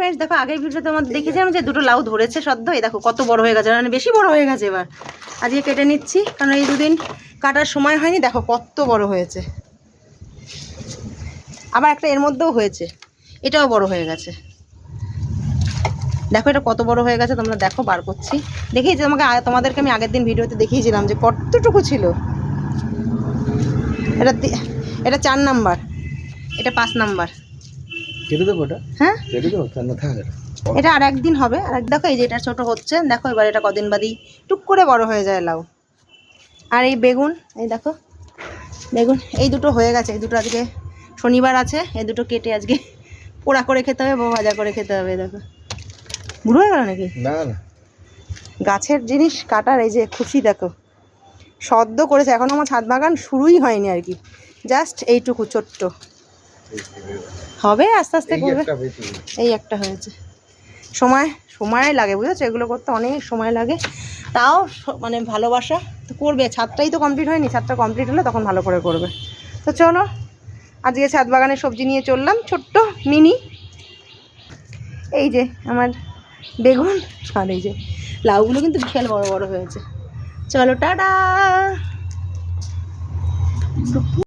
Friends দেখো আগের ভিডিওতে আমাদের দেখেছিলাম যে দুটো লাউ ধরেছে সদ্য, এই দেখো কত বড় হয়ে গেছে, মানে বেশি বড় হয়ে গেছে। এবার আজকে কেটে নিচ্ছি কারণ এই দুদিন কাটার সময় হয়নি। দেখো কত বড় হয়েছে, আবার একটা এর মধ্যেও হয়েছে, এটাও বড় হয়ে গেছে। দেখো এটা কত বড় হয়ে গেছে, তোমরা দেখো বার করছি। দেখিয়েছি তোমাদেরকে আমি আগের দিন ভিডিওতে দেখিয়েছিলাম যে কতটুকু ছিল। এটা 4 নাম্বার, এটা 5 নাম্বার। কেটে দেবো এটা? হ্যাঁ কেটে দেবো, কেন থাক এটা আর একদিন হবে। আর দেখো এই যে এটা ছোট হচ্ছে, দেখো এবার এটা কদিন বাদই টুক করে বড় হয়ে যায় লাউ। আর এই বেগুন, এই দেখো বেগুন এই দুটো হয়ে গেছে, এই দুটো আজকে শনিবার আছে, এই দুটো কেটে আজকে পোড়া করে খেতে হবে বা ভাজা করে খেতে হবে। দেখো বুড়ো হয়ে গেল নাকি? না না, গাছের জিনিস কাটার এই যে খুশি দেখো, সদ্য করেছে, এখনও আমার ছাদ বাগান শুরুই হয়নি আর কি, জাস্ট এইটুকু ছোট্ট হবে, আস্তে আস্তে করবে। এই একটা হয়েছে, সময় লাগে বুঝেছো, এগুলো করতে অনেক সময় লাগে, তাও মানে ভালোবাসা তো করবে। ছাদটাই তো কমপ্লিট হয়নি, ছাদটা কমপ্লিট হলে তখন ভালো করে করবে। তো চলো আজকে ছাদ বাগানের সবজি নিয়ে চললাম, ছোট্ট মিনি। এই যে আমার বেগুন আর এই যে লাউগুলো কিন্তু বিশাল বড় বড় হয়েছে। চলো টাটা।